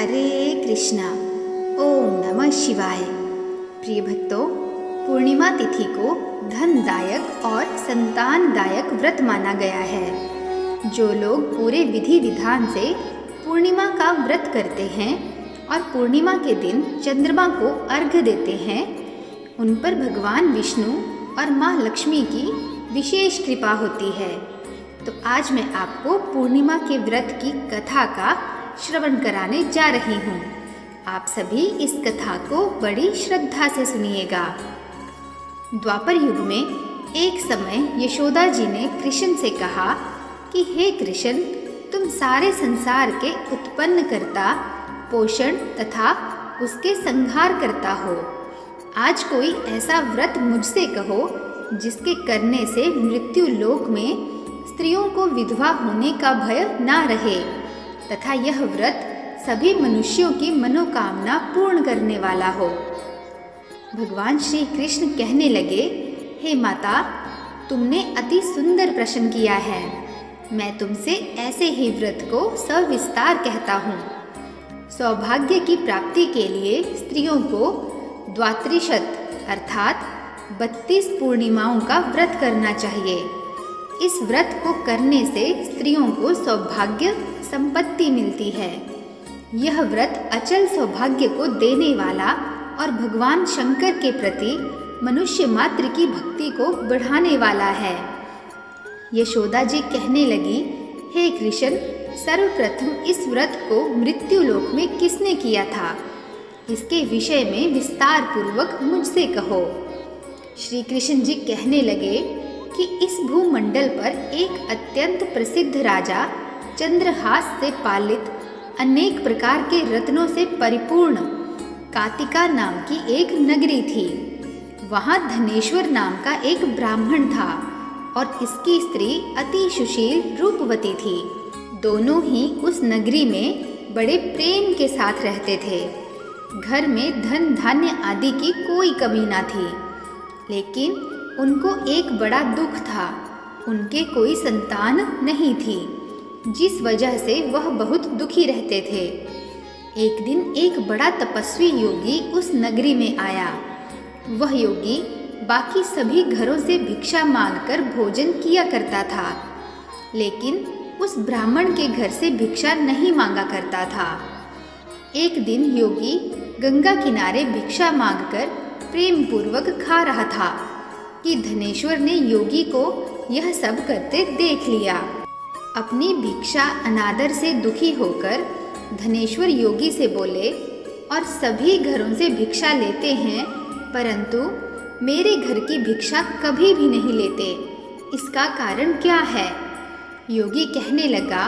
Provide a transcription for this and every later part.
हरे कृष्णा। ओम नमः शिवाय। प्रिय भक्तों, पूर्णिमा तिथि को धनदायक और संतानदायक व्रत माना गया है। जो लोग पूरे विधि विधान से पूर्णिमा का व्रत करते हैं और पूर्णिमा के दिन चंद्रमा को अर्घ्य देते हैं, उन पर भगवान विष्णु और माँ लक्ष्मी की विशेष कृपा होती है। तो आज मैं आपको पूर्णिमा के व्रत की कथा का श्रवण कराने जा रही हूँ। आप सभी इस कथा को बड़ी श्रद्धा से सुनिएगा। द्वापर युग में एक समय यशोदा जी ने कृष्ण से कहा कि हे कृष्ण, तुम सारे संसार के उत्पन्न करता, पोषण तथा उसके संहार करता हो। आज कोई ऐसा व्रत मुझसे कहो जिसके करने से मृत्यु लोक में स्त्रियों को विधवा होने का भय ना रहे तथा यह व्रत सभी मनुष्यों की मनोकामना पूर्ण करने वाला हो। भगवान श्री कृष्ण कहने लगे, हे माता, तुमने अति सुंदर प्रश्न किया है। मैं तुमसे ऐसे ही व्रत को सविस्तार कहता हूँ। सौभाग्य की प्राप्ति के लिए स्त्रियों को द्वात्रिशत अर्थात 32 पूर्णिमाओं का व्रत करना चाहिए। इस व्रत को करने से स्त्रियों को सौभाग्य संपत्ति मिलती है। यह व्रत अचल सौभाग्य को देने वाला और भगवान शंकर के प्रति मनुष्य मात्र की भक्ति को बढ़ाने वाला है। यशोदा जी कहने लगी, हे कृष्ण, सर्वप्रथम इस व्रत को मृत्यु लोक में किसने किया था? इसके विषय में विस्तार पूर्वक मुझसे कहो। श्री कृष्ण जी कहने लगे कि इस भूमंडल पर एक अत्यंत प्रसिद्ध राजा चंद्रहास से पालित अनेक प्रकार के रत्नों से परिपूर्ण कातिका नाम की एक नगरी थी। वहाँ धनेश्वर नाम का एक ब्राह्मण था और इसकी स्त्री अति सुशील रूपवती थी। दोनों ही उस नगरी में बड़े प्रेम के साथ रहते थे। घर में धन धान्य आदि की कोई कमी ना थी, लेकिन उनको एक बड़ा दुख था। उनके कोई संतान नहीं थी, जिस वजह से वह बहुत दुखी रहते थे। एक दिन एक बड़ा तपस्वी योगी उस नगरी में आया। वह योगी बाकी सभी घरों से भिक्षा मांगकर भोजन किया करता था, लेकिन उस ब्राह्मण के घर से भिक्षा नहीं मांगा करता था। एक दिन योगी गंगा किनारे भिक्षा मांगकर प्रेम पूर्वक खा रहा था कि धनेश्वर ने योगी को यह सब करते देख लिया। अपनी भिक्षा अनादर से दुखी होकर धनेश्वर योगी से बोले, और सभी घरों से भिक्षा लेते हैं, परंतु मेरे घर की भिक्षा कभी भी नहीं लेते। इसका कारण क्या है? योगी कहने लगा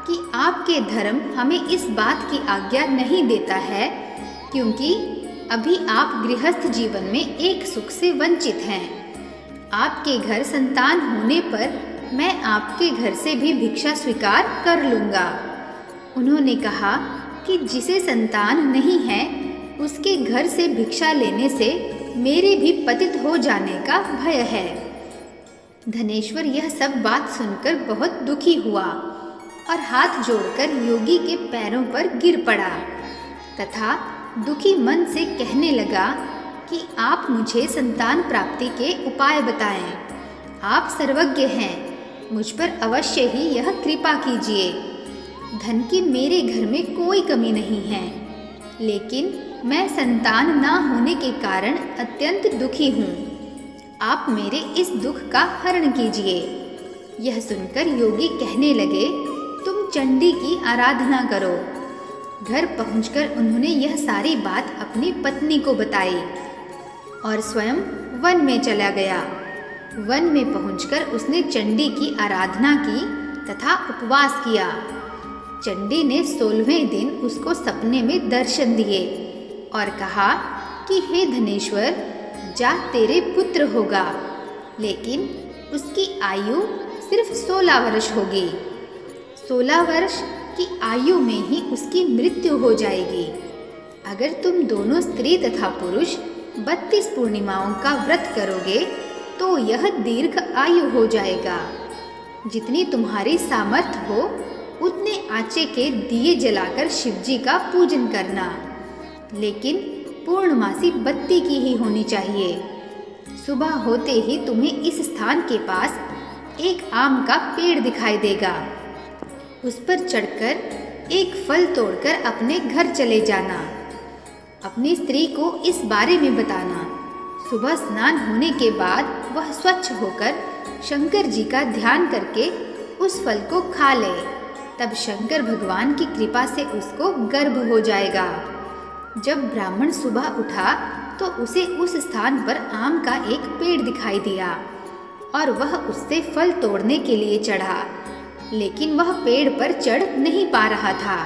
कि आपके धर्म हमें इस बात की आज्ञा नहीं देता है, क्योंकि अभी आप गृहस्थ जीवन में एक सुख से वंचित हैं। आपके घर संतान होने पर मैं आपके घर से भी भिक्षा स्वीकार कर लूँगा। उन्होंने कहा कि जिसे संतान नहीं है उसके घर से भिक्षा लेने से मेरे भी पतित हो जाने का भय है। धनेश्वर यह सब बात सुनकर बहुत दुखी हुआ और हाथ जोड़कर योगी के पैरों पर गिर पड़ा तथा दुखी मन से कहने लगा कि आप मुझे संतान प्राप्ति के उपाय बताएं। आप सर्वज्ञ हैं, मुझ पर अवश्य ही यह कृपा कीजिए। धन की मेरे घर में कोई कमी नहीं है, लेकिन मैं संतान ना होने के कारण अत्यंत दुखी हूँ। आप मेरे इस दुख का हरण कीजिए। यह सुनकर योगी कहने लगे, तुम चंडी की आराधना करो। घर पहुंचकर उन्होंने यह सारी बात अपनी पत्नी को बताई और स्वयं वन में चला गया। वन में पहुंचकर उसने चंडी की आराधना की तथा उपवास किया। चंडी ने 16वें दिन उसको सपने में दर्शन दिए और कहा कि हे धनेश्वर, जा तेरे पुत्र होगा, लेकिन उसकी आयु सिर्फ 16 वर्ष होगी। 16 वर्ष की आयु में ही उसकी मृत्यु हो जाएगी। अगर तुम दोनों स्त्री तथा पुरुष 32 पूर्णिमाओं का व्रत करोगे तो यह दीर्घ आयु हो जाएगा। जितनी तुम्हारी सामर्थ्य हो उतने आँचे के दिए जलाकर शिवजी का पूजन करना, लेकिन पूर्णमासी बत्ती की ही होनी चाहिए। सुबह होते ही तुम्हें इस स्थान के पास एक आम का पेड़ दिखाई देगा। उस पर चढ़कर एक फल तोड़कर अपने घर चले जाना। अपनी स्त्री को इस बारे में बताना। सुबह स्नान होने के बाद वह स्वच्छ होकर शंकर जी का ध्यान करके उस फल को खा ले। तब शंकर भगवान की कृपा से उसको गर्भ हो जाएगा। जब ब्राह्मण सुबह उठा तो उसे उस स्थान पर आम का एक पेड़ दिखाई दिया और वह उससे फल तोड़ने के लिए चढ़ा, लेकिन वह पेड़ पर चढ़ नहीं पा रहा था।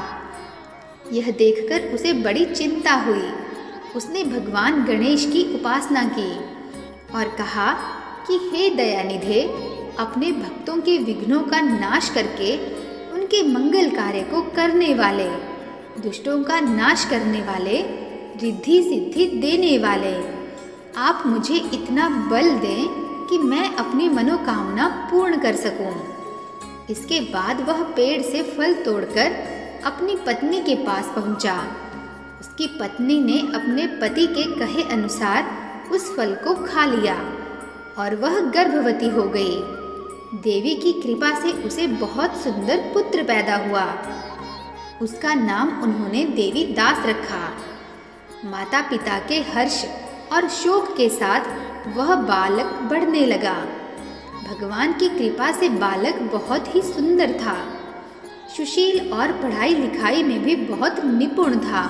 यह देखकर उसे बड़ी चिंता हुई। उसने भगवान गणेश की उपासना की और कहा कि हे दयानिधे, अपने भक्तों के विघ्नों का नाश करके उनके मंगल कार्य को करने वाले, दुष्टों का नाश करने वाले, रिद्धि सिद्धि देने वाले, आप मुझे इतना बल दें कि मैं अपनी मनोकामना पूर्ण कर सकूं। इसके बाद वह पेड़ से फल तोड़कर अपनी पत्नी के पास पहुंचा। उसकी पत्नी ने अपने पति के कहे अनुसार उस फल को खा लिया और वह गर्भवती हो गई। देवी की कृपा से उसे बहुत सुंदर पुत्र पैदा हुआ। उसका नाम उन्होंने देवी दास रखा। माता पिता के हर्ष और शोक के साथ वह बालक बढ़ने लगा। भगवान की कृपा से बालक बहुत ही सुंदर था, सुशील और पढ़ाई लिखाई में भी बहुत निपुण था।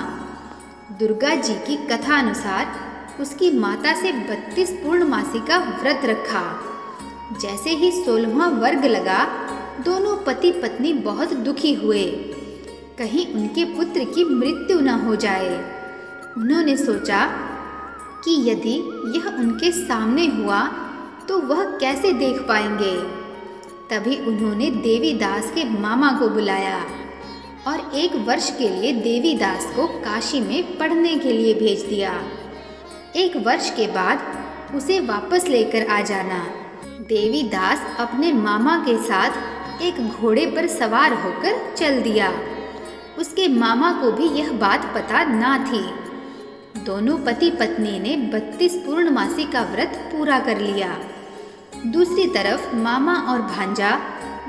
दुर्गा जी की कथा अनुसार उसकी माता से 32 पूर्णमासी का व्रत रखा। जैसे ही 16वां वर्ग लगा, दोनों पति पत्नी बहुत दुखी हुए, कहीं उनके पुत्र की मृत्यु न हो जाए। उन्होंने सोचा कि यदि यह उनके सामने हुआ तो वह कैसे देख पाएंगे। तभी उन्होंने देवी दास के मामा को बुलाया और 1 वर्ष के लिए देवी दास को काशी में पढ़ने के लिए भेज दिया। 1 वर्ष के बाद उसे वापस लेकर आ जाना। देवी दास अपने मामा के साथ एक घोड़े पर सवार होकर चल दिया। उसके मामा को भी यह बात पता ना थी। दोनों पति पत्नी ने 32 पूर्णमासी का व्रत पूरा कर लिया। दूसरी तरफ मामा और भांजा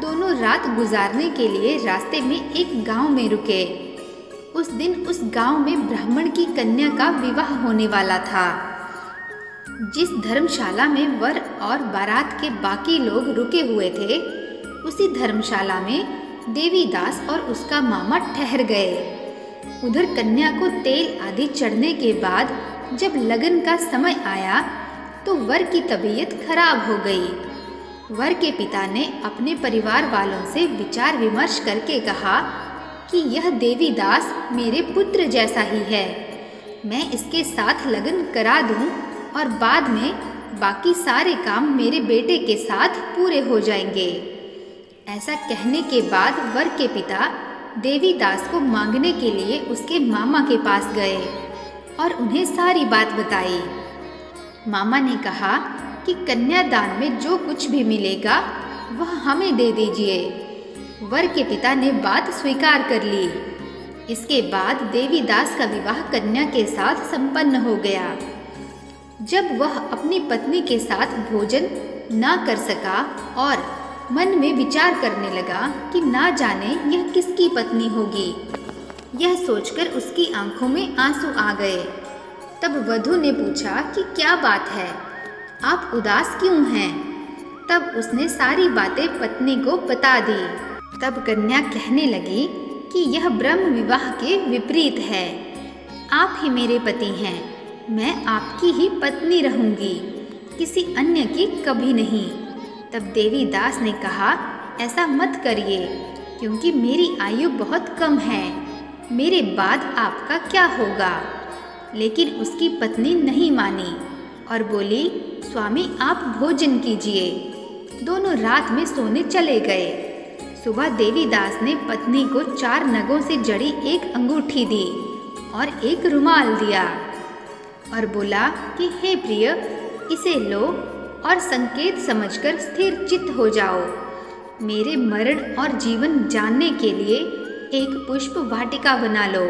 दोनों रात गुजारने के लिए रास्ते में एक गांव में रुके। उस दिन उस गांव में ब्राह्मण की कन्या का विवाह होने वाला था। जिस धर्मशाला में वर और बारात के बाकी लोग रुके हुए थे, उसी धर्मशाला में देवी दास और उसका मामा ठहर गए। उधर कन्या को तेल आदि चढ़ने के बाद जब लगन का समय आया तो वर की तबीयत खराब हो गई। वर के पिता ने अपने परिवार वालों से विचार विमर्श करके कहा कि यह देवी दास मेरे पुत्र जैसा ही है, मैं इसके साथ लगन करा दूं और बाद में बाकी सारे काम मेरे बेटे के साथ पूरे हो जाएंगे। ऐसा कहने के बाद वर के पिता देवी दास को मांगने के लिए उसके मामा के पास गए और उन्हें सारी बात बताई। मामा ने कहा कि कन्यादान में जो कुछ भी मिलेगा वह हमें दे दीजिए। वर के पिता ने बात स्वीकार कर ली। इसके बाद देवी दास का विवाह कन्या के साथ संपन्न हो गया। जब वह अपनी पत्नी के साथ भोजन ना कर सका और मन में विचार करने लगा कि ना जाने यह किसकी पत्नी होगी, यह सोचकर उसकी आंखों में आंसू आ गए। तब वधू ने पूछा कि क्या बात है, आप उदास क्यों हैं? तब उसने सारी बातें पत्नी को बता दी। तब कन्या कहने लगी कि यह ब्रह्म विवाह के विपरीत है। आप ही मेरे पति हैं, मैं आपकी ही पत्नी रहूंगी, किसी अन्य की कभी नहीं। तब देवी दास ने कहा, ऐसा मत करिए, क्योंकि मेरी आयु बहुत कम है, मेरे बाद आपका क्या होगा। लेकिन उसकी पत्नी नहीं मानी और बोली, स्वामी आप भोजन कीजिए। दोनों रात में सोने चले गए। सुबह देवी दास ने पत्नी को 4 नगों से जड़ी एक अंगूठी दी और एक रुमाल दिया और बोला कि हे प्रिय, इसे लो और संकेत समझकर स्थिर चित्त हो जाओ। मेरे मरण और जीवन जानने के लिए एक पुष्प वाटिका बना लो।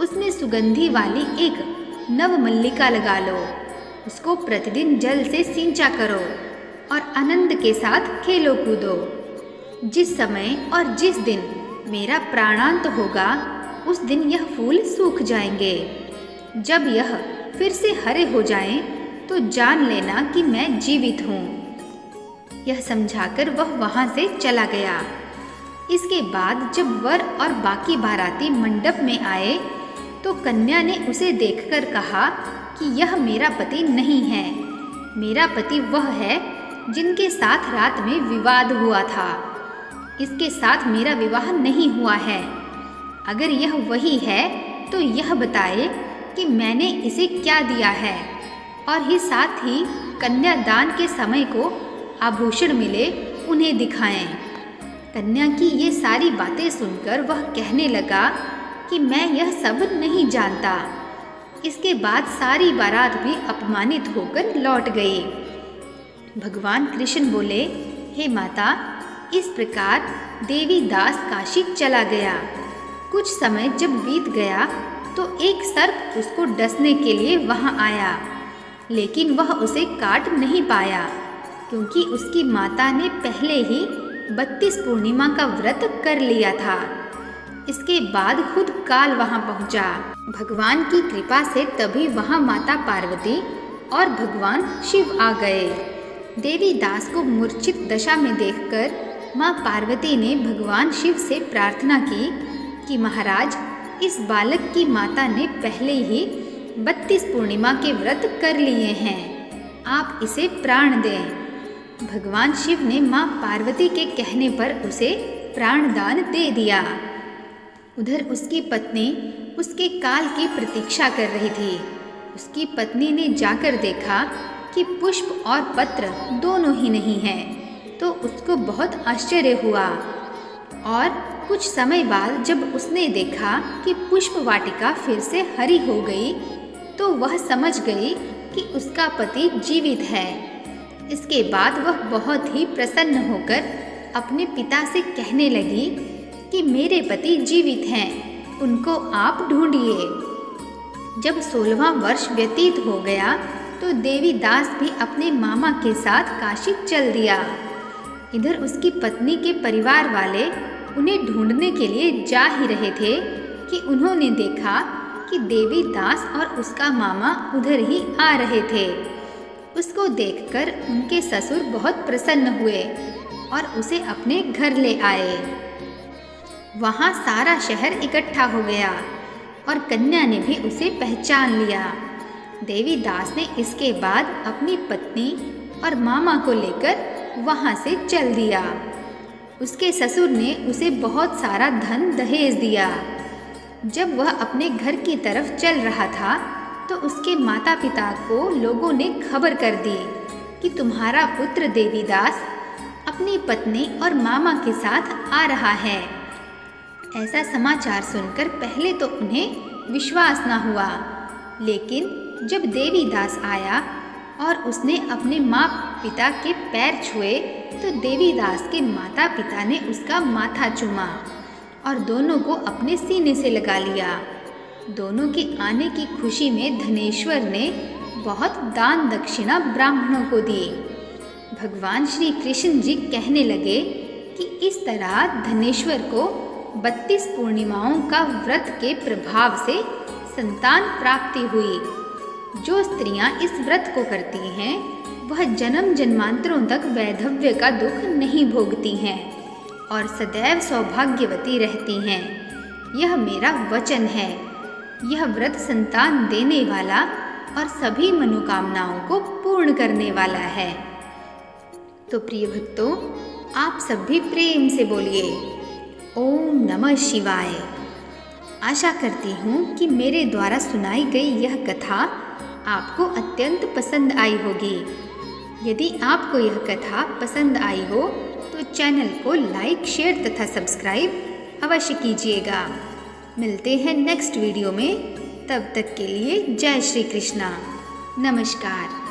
उसमें सुगंधी वाली एक नवमल्लिका लगा लो। उसको प्रतिदिन जल से सिंचा करो और आनंद के साथ खेलो कूदो। जिस समय और जिस दिन मेरा प्राणांत होगा उस दिन यह फूल सूख जाएंगे। जब यह फिर से हरे हो जाएं, तो जान लेना कि मैं जीवित हूँ। यह समझाकर वह वहाँ से चला गया। इसके बाद जब वर और बाकी बाराती मंडप में आए तो कन्या ने उसे देखकर कहा कि यह मेरा पति नहीं है। मेरा पति वह है जिनके साथ रात में विवाद हुआ था। इसके साथ मेरा विवाह नहीं हुआ है। अगर यह वही है तो यह बताए कि मैंने इसे क्या दिया है, और ही साथ ही कन्यादान के समय को आभूषण मिले उन्हें दिखाएं। कन्या की ये सारी बातें सुनकर वह कहने लगा कि मैं यह सब नहीं जानता। इसके बाद सारी बारात भी अपमानित होकर लौट गई। भगवान कृष्ण बोले, हे माता, इस प्रकार देवी दास काशी चला गया। कुछ समय जब बीत गया तो एक सर्प उसको डसने के लिए वहां आया, लेकिन वह उसे काट नहीं पाया, क्योंकि उसकी माता ने पहले ही 32 पूर्णिमा का व्रत कर लिया था। इसके बाद खुद काल वहां पहुंचा। भगवान की कृपा से तभी वहां माता पार्वती और भगवान शिव आ गए। देवी दास को मूर्छित दशा में देखकर माँ पार्वती ने भगवान शिव से प्रार्थना की कि महाराज, इस बालक की माता ने पहले ही 32 पूर्णिमा के व्रत कर लिए हैं, आप इसे प्राण दें। भगवान शिव ने माँ पार्वती के कहने पर उसे प्राणदान दे दिया। उधर उसकी पत्नी उसके काल की प्रतीक्षा कर रही थी। उसकी पत्नी ने जाकर देखा कि पुष्प और पत्र दोनों ही नहीं हैं, तो उसको बहुत आश्चर्य हुआ। और कुछ समय बाद जब उसने देखा कि पुष्प वाटिका फिर से हरी हो गई, तो वह समझ गई कि उसका पति जीवित है। इसके बाद वह बहुत ही प्रसन्न होकर अपने पिता से कहने लगी कि मेरे पति जीवित हैं, उनको आप ढूंढिए। जब 16वां वर्ष व्यतीत हो गया तो देवी दास भी अपने मामा के साथ काशी चल दिया। इधर उसकी पत्नी के परिवार वाले उन्हें ढूंढने के लिए जा ही रहे थे कि उन्होंने देखा कि देवी दास और उसका मामा उधर ही आ रहे थे। उसको देखकर उनके ससुर बहुत प्रसन्न हुए और उसे अपने घर ले आए। वहाँ सारा शहर इकट्ठा हो गया और कन्या ने भी उसे पहचान लिया। देवी दास ने इसके बाद अपनी पत्नी और मामा को लेकर वहाँ से चल दिया। उसके ससुर ने उसे बहुत सारा धन दहेज दिया। जब वह अपने घर की तरफ चल रहा था तो उसके माता पिता को लोगों ने खबर कर दी कि तुम्हारा पुत्र देवीदास अपनी पत्नी और मामा के साथ आ रहा है। ऐसा समाचार सुनकर पहले तो उन्हें विश्वास न हुआ, लेकिन जब देवीदास आया और उसने अपने माँ पिता के पैर छुए तो देवीदास के माता पिता ने उसका माथा चूमा और दोनों को अपने सीने से लगा लिया। दोनों के आने की खुशी में धनेश्वर ने बहुत दान दक्षिणा ब्राह्मणों को दी। भगवान श्री कृष्ण जी कहने लगे कि इस तरह धनेश्वर को 32 पूर्णिमाओं का व्रत के प्रभाव से संतान प्राप्ति हुई। जो स्त्रियां इस व्रत को करती हैं वह जन्म जन्मांतरों तक वैधव्य का दुख नहीं भोगती हैं और सदैव सौभाग्यवती रहती हैं। यह मेरा वचन है। यह व्रत संतान देने वाला और सभी मनोकामनाओं को पूर्ण करने वाला है। तो प्रिय भक्तों, आप सब भी प्रेम से बोलिए ओम नमः शिवाय। आशा करती हूँ कि मेरे द्वारा सुनाई गई यह कथा आपको अत्यंत पसंद आई होगी। यदि आपको यह कथा पसंद आई हो तो चैनल को लाइक, शेयर तथा सब्सक्राइब अवश्य कीजिएगा। मिलते हैं नेक्स्ट वीडियो में। तब तक के लिए जय श्री कृष्णा। नमस्कार।